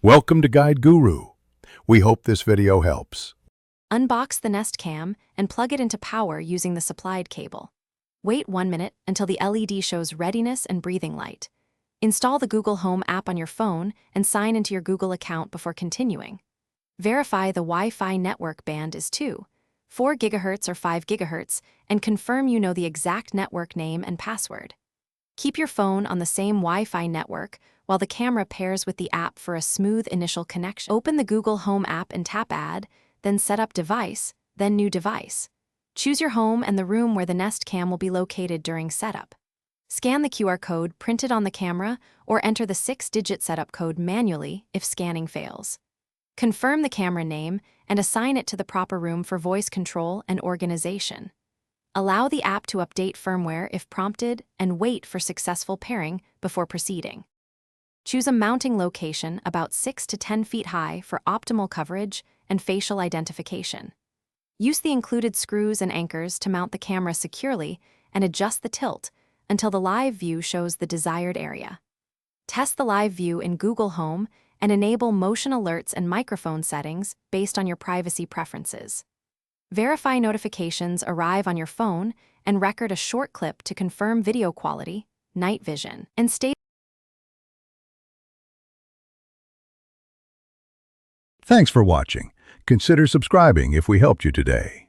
Welcome to Guide Guru. We hope this video helps. Unbox the Nest Cam and plug it into power using the supplied cable. Wait 1 minute until the LED shows readiness and breathing light. Install the Google Home app on your phone and sign into your Google account before continuing. Verify the Wi-Fi network band is 4 GHz or 5 GHz and confirm you know the exact network name and password. Keep your phone on the same Wi-Fi network while the camera pairs with the app for a smooth initial connection. Open the Google Home app and tap Add, then Set Up Device, then New Device. Choose your home and the room where the Nest Cam will be located during setup. Scan the QR code printed on the camera or enter the 6-digit setup code manually if scanning fails. Confirm the camera name and assign it to the proper room for voice control and organization. Allow the app to update firmware if prompted and wait for successful pairing before proceeding. Choose a mounting location about 6 to 10 feet high for optimal coverage and facial identification. Use the included screws and anchors to mount the camera securely and adjust the tilt until the live view shows the desired area. Test the live view in Google Home and enable motion alerts and microphone settings based on your privacy preferences. Verify notifications arrive on your phone and record a short clip to confirm video quality, night vision, and stay. Thanks for watching. Consider subscribing if we helped you today.